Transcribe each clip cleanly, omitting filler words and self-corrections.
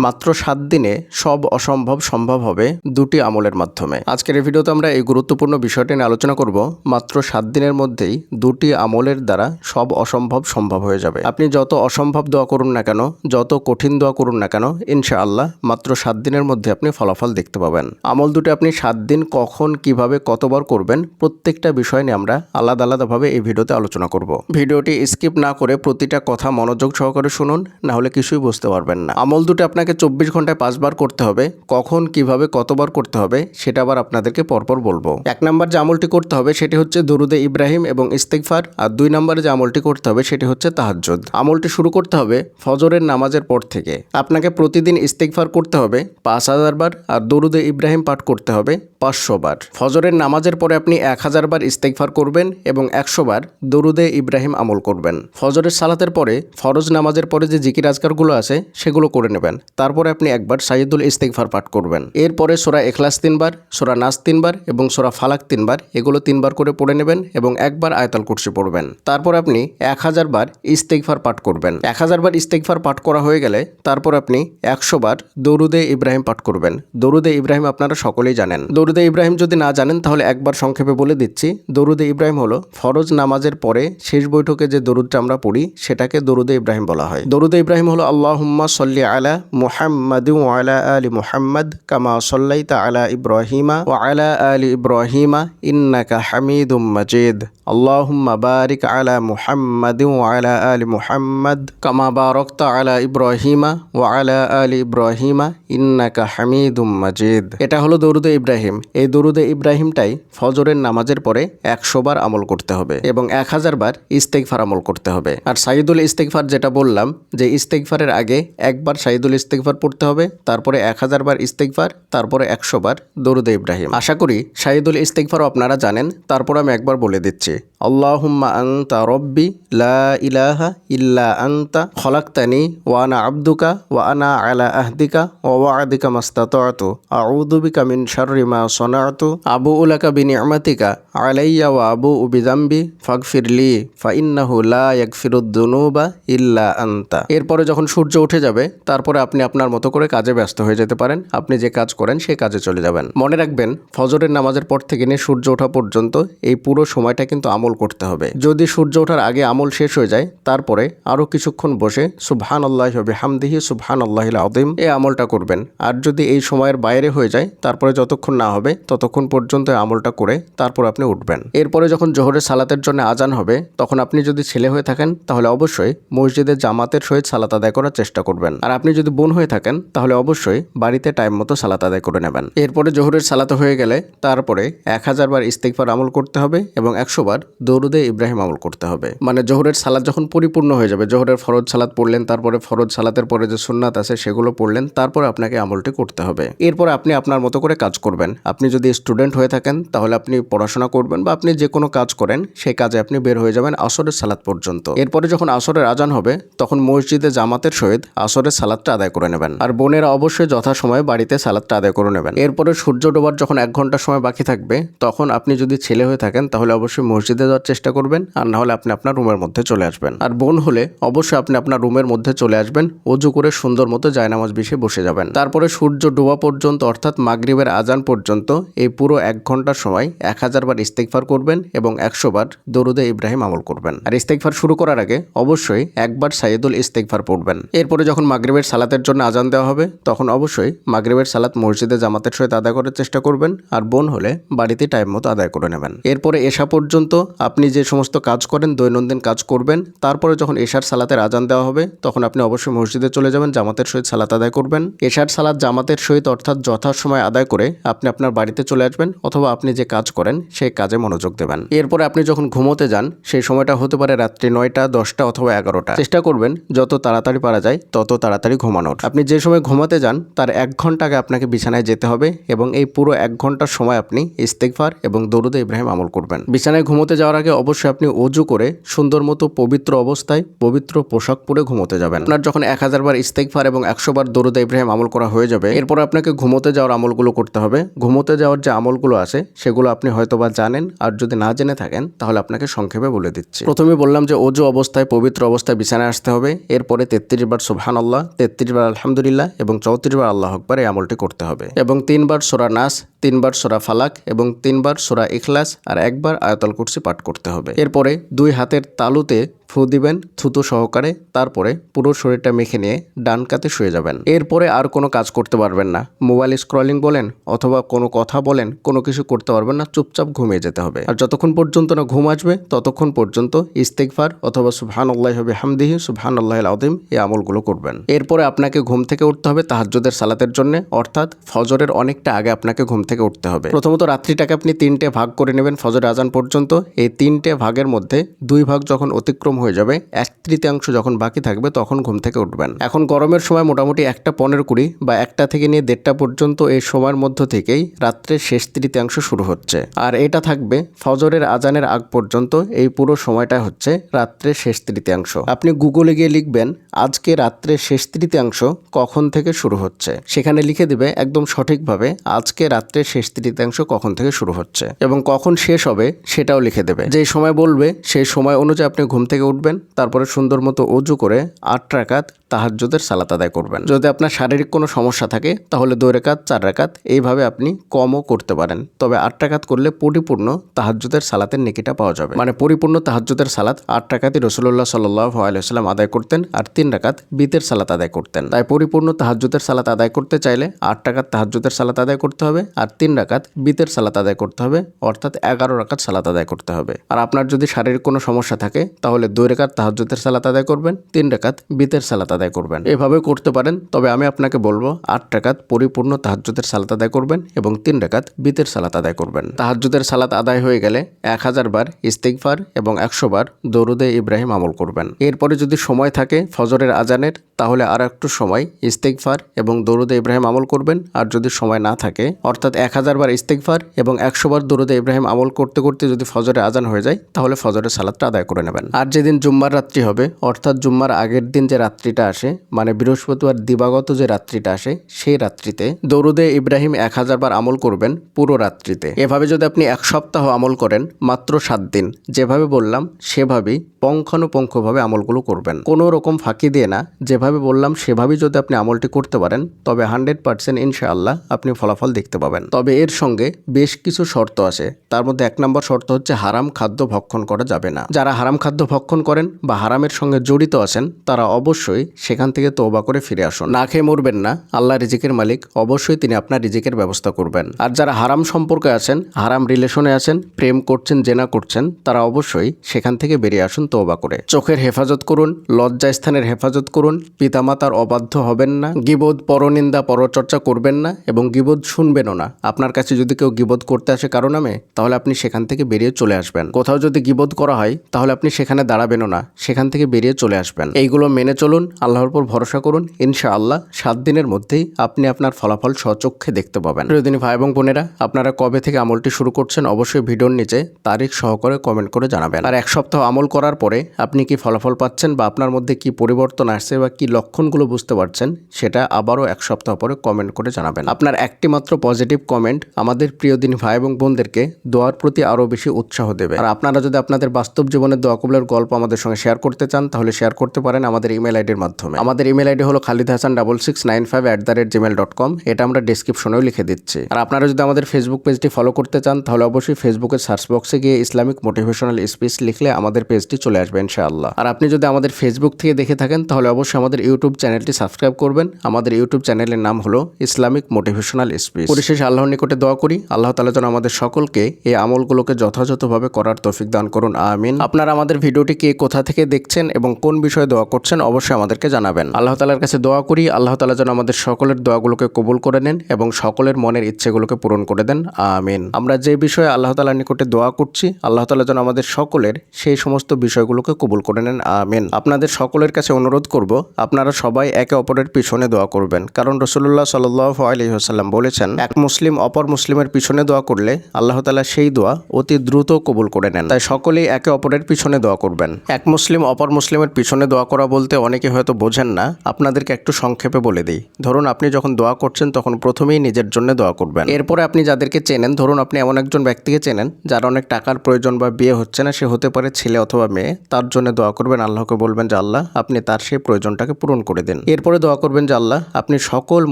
মাত্র 7 দিনে সব অসম্ভব সম্ভব হবে দুটি আমলের মাধ্যমে। আজকের এই ভিডিওতে আমরা এই গুরুত্বপূর্ণ বিষয়টি নিয়ে আলোচনা করব। মাত্র 7 দিনের মধ্যেই দুটি আমলের দ্বারা সব অসম্ভব সম্ভব হয়ে যাবে। আপনি যত অসম্ভব দোয়া করুন না কেন, যত কঠিন দোয়া করুন না কেন, ইনশাআল্লাহ মাত্র 7 দিনের মধ্যে আপনি ফলাফল দেখতে পাবেন। আমল দুটি আপনি 7 দিন কখন, কিভাবে, কতবার করবেন, প্রত্যেকটা বিষয় নিয়ে আমরা আলাদা আলাদাভাবে এই ভিডিওতে আলোচনা করব। ভিডিওটি স্কিপ না করে প্রতিটা কথা মনোযোগ সহকারে শুনুন, না হলে কিছুই বুঝতে পারবেন না। আমল দুটি আপনাকে 24 ঘন্টায় 5 বার করতে হবে। কখন, কিভাবে, কতবার করতে হবে সেটা আবার আপনাদেরকে পরপর বলবো। 1 নম্বর যে আমলটি করতে হবে সেটি হচ্ছে দরুদে ইব্রাহিম এবং ইস্তেগফার, আর 2 নম্বরে যে আমলটি করতে হবে সেটি হচ্ছে তাহাজ্জুদ। আমলটি শুরু করতে হবে ফজরের নামাজের পর থেকে। আপনাকে প্রতিদিন ইস্তেগফার করতে হবে 5000 বার, আর দরুদে ইব্রাহিম পাঠ করতে হবে 500 বার। ফজরের নামাজের পরে আপনি 1000 বার ইস্তেগফার করবেন এবং 100 বার দরুদে ইব্রাহিম আমল করবেন। ফজরের সালাতের পরে ফরজ নামাজের পরে যে জিকির আজকারগুলো আছে সেগুলো করে নেবেন। তারপরে আপনি একবার সাইয়্যিদুল ইস্তেগফার পাঠ করবেন। এরপরে সূরা ইখলাস 3 বার, সূরা নাস 3 বার এবং সূরা ফালাক 3 বার, এগুলো 3 বার করে পড়ে নেবেন এবং একবার আয়াতুল কুরসি পড়বেন। তারপর আপনি 1000 বার ইস্তেগফার পাঠ করবেন। 1000 বার ইস্তেগফার পাঠ করা হয়ে গেলে তারপর আপনি 100 বার দরুদে ইব্রাহিম পাঠ করবেন। দরুদে ইব্রাহিম আপনারা সকলেই জানেন। দরুদে ইব্রাহিম যদি না জানেন তাহলে একবার সংক্ষেপে বলে দিচ্ছি। দরুদে ইব্রাহিম হলো ফরজ নামাজের পরে শেষ বৈঠকে যে দরুদটা আমরা পড়ি সেটাকে দরুদে ইব্রাহিম বলা হয়। দরুদে ইব্রাহিম হলো আল্লাহুম্মা সাল্লি আলা মুহাম্মাদিন ওয়া আলা আলি মুহাম্মাদ কামা সাল্লাইতা আলা ইব্রাহিমা ওয়া আলা আলি ইব্রাহিমা ইন্নাকা হামিদুম মাজিদ। আল্লাহুম্মা বারিক আলা মুহাম্মাদিন ওয়া আলা আলি মুহাম্মাদ কামা বারাকতা আলা ইব্রাহিমা ওয়া আলা আলি ইব্রাহিমা ইন্নাকা হামিদুম মাজিদ। এটা হলো দরুদে ইব্রাহিম। এই দরুদে ইব্রাহিমটাই ফজরের নামাজের পরে 100 বার আমল করতে হবে এবং 1000 বার ইস্তেগফার আমল করতে হবে। আর সাইয়্যিদুল ইস্তেগফার যেটা বললাম, যে ইস্তেগফারের আগে একবার সাইয়্যিদুল ইস্তেগফার পড়তে হবে, তারপরে 1000 বার ইস্তেগফার, তারপরে 100 বার দরুদে ইব্রাহিম। আশা করি সাইয়্যিদুল ইস্তেগফারও আপনারা জানেন। তারপর আমি একবার বলে দিচ্ছি। আল্লাহুম্মা আনতা রব্বি লা ইলাহা ইল্লা আনতা খলাকতানি ওয়া আনা আবদুকা ওয়া আনা আলা আহদিকা ওয়া ওয়া'দিকা মাস্তাতা'তু আউযু বিকা মিন শাররি মা সানা'তু আবু'ু লাকা বিনি'মাতিকা আলাইয়া ওয়া আবু'ু বিযামবি ফাগফিরলি ফাইন্নাহু লা ইয়াগফিরুদ যুনুবা ইল্লা আনতা। এরপরে যখন সূর্য উঠে যাবে তারপরে আপনি আপনার মতো করে কাজে ব্যস্ত হয়ে যেতে পারেন। আপনি যে কাজ করেন সেই কাজে চলে যাবেন। মনে রাখবেন, ফজরের নামাজের পর থেকে নিয়ে সূর্য ওঠা পর্যন্ত এই পুরো সময়টা কিন্তু আমল করতে হবে। যদি সূর্য ওঠার আগে আমল শেষ হয়ে যায় তারপরে আরো কিছুক্ষণ বসে সুবহানাল্লাহি ওয়া বিহামদিহি সুবহানাল্লাহিল আযীম এই আমলটা করবেন। আর যদি এই সময়ের বাইরে হয়ে যায় তারপরে যতক্ষণ না হবে ততক্ষণ পর্যন্ত এই আমলটা করে তারপর আপনি উঠবেন। এরপরে যখন জোহরের সালাতের জন্য আজান হবে তখন আপনি যদি ছেলে হয়ে থাকেন তাহলে অবশ্যই মসজিদে জামাতের সহিত সালাত আদায় করার চেষ্টা করবেন। আর আপনি যদি বোন হয়ে থাকেন তাহলে অবশ্যই বাড়িতে টাইম মতো সালাত আদায় করে নেবেন। এরপরে জোহরের সালাত হয়ে গেলে তারপরে 1000 বার ইস্তেগফার আমল করতে হবে এবং 100 বার দরুদে ইব্রাহিম আমল করতে হবে। মানে জোহরের সালাত যখন পরিপূর্ণ হয়ে যাবে, জোহরের ফরজ সালাত পড়লেন, তারপরে ফরজ সালাতের পরে যে সুন্নাত আছে সেগুলো পড়লেন, তারপরে আপনাকে আমলটি করতে হবে। এরপরে আপনি আপনার মতো করে কাজ করবেন। আপনি যদি স্টুডেন্ট হয়ে থাকেন তাহলে আপনি পড়াশোনা করবেন বা আপনি যে কোনো কাজ করেন সেই কাজে আপনি বের হয়ে যাবেন আসরের সালাত পর্যন্ত। এরপরে যখন আসরের আজান হবে তখন মসজিদে জামাতের সহিত আসরের সালাতটা আদায় করে নেবেন। আর বোনেরা অবশ্যই যথাসময়ে বাড়িতে সালাতটা আদায় করে নেবেন। এরপরে সূর্য ডোবার যখন 1 ঘন্টা সময় বাকি থাকবে তখন আপনি যদি ছেলে হয়ে থাকেন তাহলে অবশ্যই মসজিদে যাওয়ার চেষ্টা করবেন, আর না হলে আপনি আপনার রুমের মধ্যে চলে আসবেন। আর বোন হলে অবশ্যই আপনি আপনার রুমের মধ্যে চলে আসবেন, ওযু করে সুন্দর মতো জায়নামাজ বিছিয়ে বসে যাবেন। তারপরে সূর্য ডোবা পর্যন্ত অর্থাৎ মাগরিবের আজান পর্যন্ত এই পুরো 1 ঘন্টার সময় 1000 বার ইস্তেগফার করবেন এবং 100 বার দরুদে ইব্রাহিম আমল করবেন। আর ইস্তেগফার শুরু করার আগে অবশ্যই একবার সাইয়্যিদুল ইস্তেগফার পড়বেন। এরপরে যখন মাগরিবের সালাতের জন্য আজান দেওয়া হবে তখন অবশ্যই মাগরিবের সালাত মসজিদে জামাতের সহিত আদায় করার চেষ্টা করবেন, আর বোন হলে বাড়িতে টাইম মতো আদায় করে নেবেন। এরপরে এশা পর্যন্ত আপনি যে সমস্ত কাজ করেন, দৈনন্দিন কাজ করবেন। তারপরে যখন এশার সালাতের আজান দেওয়া হবে তখন আপনি অবশ্যই মসজিদে চলে যাবেন, জামাতের সহিত সালাত আদায় করবেন। এশার সালাত জামাতের সহিত অর্থাৎ যথাসময় আদায় করে আপনি আপনার বাড়িতে চলে আসবেন, অথবা আপনি যে কাজ করেন সেই কাজে মনোযোগ দেবেন। এরপরে আপনি যখন ঘুমোতে যান সেই সময়টা হতে পারে রাত্রি 9টা, 10টা অথবা 11টা। চেষ্টা করবেন যত তাড়াতাড়ি পারা যায় তত তাড়াতাড়ি ঘুমানোর। আপনি যে সময় ঘুমাতে যান তার 1 ঘন্টা আগে আপনাকে বিছানায় যেতে হবে এবং এই পুরো 1 ঘন্টার সময় আপনি ইস্তেগফার এবং দরুদে ইব্রাহিম আমল করবেন। বিছানায় ঘুমোতে যাওয়ার আগে অবশ্যই আপনি ওযু করে সুন্দর মতো পবিত্র অবস্থায় পবিত্র পোশাক পরে ঘুমোতে যাবেন। আপনার যখন 1000 বার ইস্তেগফার এবং 100 বার দরুদে ইব্রাহিম আমল করা হয়ে যাবে এরপর আপনাকে ঘুমোতে যাওয়ার আমলগুলো করতে হবে। ঘুমোতে যাওয়ার যে আমলগুলো আছে সেগুলো আপনি হয়তোবা জানেন, আর যদি না জেনে থাকেন তাহলে আপনাকে সংক্ষেপে বলে দিচ্ছি। প্রথমে বললাম যে ওযু অবস্থায় পবিত্র অবস্থায় বিছানায় আসতে হবে। এরপরে 33 বার সুবহানাল্লাহ, 33 বার আলহামদুলিল্লাহ এবং 34 বার আল্লাহু আকবার এই আমলটি করতে হবে এবং 3 বার সূরা নাস, 3 বার সূরা ফালাক এবং 3 বার সূরা ইখলাস আর 1 বার আয়াতুল কুরসি পাঠ করতে হবে। এরপরে 2 হাতের তালুতে ফু দিবেন থুতু সহকারে, তারপরে পুরো শরীরটা মেখে নিয়ে ডান কাতে শুয়ে যাবেন। এরপরে আর কোনো কাজ করতে পারবেন না, মোবাইল স্ক্রলিং বলেন অথবা কোনো কথা বলেন, কোনো কিছু করতে পারবেন না, চুপচাপ ঘুমিয়ে যেতে হবে। আর যতক্ষণ পর্যন্ত না ঘুম আসবে ততক্ষণ পর্যন্ত ইস্তিগফার অথবা সুবহানাল্লাহি ওয়া বিহামদিহি সুবহানাল্লাহিল আযীম এই আমলগুলো করবেন। এরপরে আপনাকে ঘুম থেকে উঠতে হবে তাহাজ্জুদের সালাতের জন্য, অর্থাৎ ফজরের অনেকটা আগে আপনাকে ঘুম থেকে উঠতে হবে। প্রথমত রাত্রিটাকে আপনি 3টে ভাগ করে নেবেন ফজরের আজান পর্যন্ত। এই 3টে ভাগের মধ্যে 2 ভাগ যখন অতিক্রম হয়ে যাবে, 1/3 যখন বাকি থাকবে তখন ঘুম থেকে উঠবেন। এখন গরমের সময় মোটামুটি 1:15-20 বা 1টা থেকে নিয়ে 1:30 পর্যন্ত এই সময়ের মধ্য থেকেই রাত্রের শেষ তৃতীয়াংশ শুরু হচ্ছে, আর এটা থাকবে ফজরের আজানের আগ পর্যন্ত। এই পুরো সময়টা হচ্ছে রাত্রের শেষ তৃতীয়াংশ। আপনি গুগলে গিয়ে লিখবেন আজকে রাত্রের শেষ তৃতীয়াংশ কখন থেকে শুরু হচ্ছে, সেখানে লিখে দিবে একদম সঠিকভাবে আজকে রাত্রের শেষ তৃতীয়াংশ কখন থেকে শুরু হচ্ছে এবং কখন শেষ হবে সেটাও লিখে দেবে। যে সময় বলবে সেই সময় অনুযায়ী আপনি ঘুম থেকে উঠবেন, তারপরে সুন্দর মতো ওযু করে 8 রাকাত তাহাজ্জুদের সালাত আদায় করবেন। যদি আপনার শারীরিক কোনো সমস্যা থাকে তাহলে 2 রাকাত 4 রাকাত এইভাবে আপনি কমও করতে পারেন, তবে 8 রাকাত করলে পরিপূর্ণ তাহাজ্জুদের সালাতের নেকিটা পাওয়া যাবে। মানে পরিপূর্ণ তাহাজ্জুদের সালাত 8 রাকাতই রাসূলুল্লাহ সাল্লাল্লাহু আলাইহি ওয়াসাল্লাম আদায় করতেন আর 3 রাকাত বিতের সালাত আদায় করতেন। তাই পরিপূর্ণ তাহাজ্জুদের সালাত আদায় করতে চাইলে 8 রাকাত তাহাজ্জুদের সালাত আদায় করতে হবে আর 3 রাকাত বিতের সালাত আদায় করতে হবে, অর্থাৎ 11 রাকাত সালাত আদায় করতে হবে। আর আপনার যদি শারীরিক কোনো সমস্যা থাকে তাহলে 2 রাকাত তাহাজ্জুদের সালাত আদায় করবেন, 3 রাকাত বিতের সালাত আদায় করবেন। এভাবে করতে পারেন, তবে আমি আপনাকে বলবো 8 রাকাত পরিপূর্ণ তাহাজ্জুদের সালাত আদায় করবেন এবং 3 রাকাত বিতের সালাত আদায় করবেন। তাহাজ্জুদের সালাত আদায় হয়ে গেলে 1000 বার ইস্তিগফার এবং 100 বার দরুদে ইব্রাহিম আমল করবেন। এরপরে যদি সময় থাকে ফজরের আজানের তাহলে আর একটু সময় ইস্তিগফার এবং দরুদে ইব্রাহিম আমল করবেন, আর যদি সময় না থাকে অর্থাৎ 1000 বার ইস্তিগফার এবং 100 বার দরুদে ইব্রাহিম আমল করতে করতে যদি ফজরের আজান হয়ে যায় তাহলে ফজরের সালাতটা আদায় করে নেবেন। আর যেদিন জুম্মার রাত্রি হবে অর্থাৎ জুম্মার আগের দিন যে রাত্রিটা আসে, মানে বৃহস্পতিবার দিবাগত যে রাত্রিটা আসে, সেই রাত্রিতে দরুদে ইব্রাহিম 1000 বার আমল করবেন পুরো রাত্রিতে। এভাবে যদি আপনি 1 সপ্তাহ আমল করেন মাত্র 7 দিন, যেভাবে বললাম সেভাবেই পুঙ্খানুপুঙ্খভাবে আমলগুলো করবেন, কোনো রকম ফাঁকি দিয়ে না। যেভাবে বললাম সেভাবেই যদি আপনি আমলটি করতে পারেন তবে 100% ইনশাআল্লাহ আপনি ফলাফল দেখতে পাবেন। তবে এর সঙ্গে বেশ কিছু শর্ত আছে। তার মধ্যে 1 নম্বর শর্ত হচ্ছে হারাম খাদ্য ভক্ষণ করা যাবে না। যারা হারাম খাদ্য ভক্ষণ করেন বা হারামের সঙ্গে জড়িত আছেন তারা অবশ্যই সেখান থেকে তওবা করে ফিরে আসুন। না খেয়ে মরবেন না, আল্লাহ রিজিকের মালিক, অবশ্যই তিনি আপনার রিজিকের ব্যবস্থা করবেন। আর যারা হারাম সম্পর্কে আছেন, হারাম রিলেশনে আছেন, প্রেম করছেন, জেনা করছেন, তারা অবশ্যই সেখান থেকে বেরিয়ে আসুন তওবা করে। চোখের হেফাজত করুন, লজ্জাস্থানের হেফাজত করুন, পিতামাতার অবাধ্য হবেন না, গীবত পরনিন্দা পরচর্চা করবেন না এবং গীবত শুনবেনও না। আপনার কাছে যদি কেউ গীবত করতে আসে কারো নামে তাহলে আপনি সেখান থেকে বেরিয়ে চলে আসবেন। কোথাও যদি গীবত করা হয় তাহলে আপনি সেখানে দাঁড়াবেনও না, সেখান থেকে বেরিয়ে চলে আসবেন। এইগুলো মেনে চলুন, আল্লাহর উপর ভরসা করুন, ইনশাআল্লাহ 7 দিনের মধ্যেই আপনি আপনার ফলাফল স্বচক্ষে দেখতে পাবেন। প্রিয়দিনী ভাই এবং বোনেরা, আপনারা কবে থেকে আমলটি শুরু করছেন অবশ্যই ভিডিওর নিচে তারিখ সহকারে কমেন্ট করে জানাবেন। আর 1 সপ্তাহ আমল করার পরে আপনি কি ফলাফল পাচ্ছেন বা আপনার মধ্যে কি পরিবর্তন আসছে বা কি লক্ষণগুলো বুঝতে পারছেন সেটা আবারও 1 সপ্তাহ পরে কমেন্ট করে জানাবেন। আপনার একটি মাত্র পজিটিভ কমেন্ট আমাদের প্রিয়দিনী ভাই এবং বোনদেরকে দোয়ার প্রতি আরও বেশি উৎসাহ দেবে। আর আপনারা যদি আপনাদের বাস্তব জীবনের দোয়া কবুলের গল্প আমাদের সঙ্গে শেয়ার করতে চান তাহলে শেয়ার করতে পারেন আমাদের ইমেল আইডির মাধ্যমে। আমাদের ইমেল আইডি হলো khalidhasan6695@gmail.com। এটা আমরা ডেসক্রিপশনেও লিখে দিচ্ছি। আর আপনারা যদি আমাদের ফেসবুক পেজটি ফলো করতে চান তাহলে অবশ্যই ফেসবুকের সার্চ বক্সে গিয়ে ইসলামিক মোটিভেশনাল স্পিচ লিখলে আমাদের পেজটি চলে আসবে ইনশাআল্লাহ। আর আপনি যদি আমাদের ফেসবুক থেকে দেখে থাকেন তাহলে অবশ্যই আমাদের ইউটিউব চ্যানেলটি সাবস্ক্রাইব করবেন। আমাদের ইউটিউব চ্যানেলের নাম হলো ইসলামিক মোটিভেশনাল স্পিচ। পরিশেষে আল্লাহর নিকটে দোয়া করি আল্লাহ তাআলা যেন আমাদের সকলকে এই আমলগুলোকে যথাযথভাবে করার তৌফিক দান করুন, আমিন। আপনারা আমাদের ভিডিওটি কে কোথা থেকে দেখছেন এবং কোন বিষয়ে দোয়া করছেন অবশ্যই আমাদেরকে জানাবেন। আল্লাহ তাআলার কাছে দোয়া করি আল্লাহ তাআলা যেন আমাদের সকলের দোয়াগুলোকে কবুল করে নেন এবং সকলের মনের ইচ্ছেগুলোকে পূরণ করে দেন, আমিন। আমরা যে বিষয়ে আল্লাহ তাআলার নিকটে দোয়া করছি আল্লাহ তাআলা যেন আমাদের সকলের সেই সমস্ত বিষয় বিষয়গুলোকে কবুল করে নেন, আমিন। আপনাদের সকলের কাছে অনুরোধ করব, আপনারা সবাই একে অপরের পিছনে দোয়া করবেন, কারণ রাসূলুল্লাহ সাল্লাল্লাহু আলাইহি ওয়াসাল্লাম বলেছেন, এক মুসলিম অপর মুসলিমের পিছনে দোয়া করলে আল্লাহ তাআলা সেই দোয়া অতি দ্রুত কবুল করে নেন। তাই সকলেই একে অপরের পিছনে দোয়া করবেন। এক মুসলিম অপর মুসলিমের পিছনে দোয়া করা বলতে অনেকে হয়তো বোঝেন না, আপনাদেরকে একটু সংক্ষেপে বলে দিই। ধরুন আপনি যখন দোয়া করছেন তখন প্রথমেই নিজের জন্য দোয়া করবেন। এরপরে আপনি যাদেরকে চেনেন, ধরুন আপনি এমন একজন ব্যক্তিকে চেনেন যার অনেক টাকার প্রয়োজন বা বিয়ে হচ্ছে না, সে হতে পারে ছেলে অথবা মেয়ে, তার জন্য দোয়া করবেন। আল্লাহকে বলবেন যে আল্লাহ আপনি তার সেই প্রয়োজনটাকে পূরণ করে দেন। এরপরে দোয়া করবেন যে আল্লাহ আপনি সকল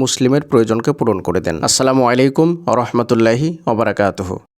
মুসলিমের প্রয়োজনকে পূরণ করে দেন। আসসালামু আলাইকুম ওয়া রাহমাতুল্লাহি ওয়া বারাকাতুহু।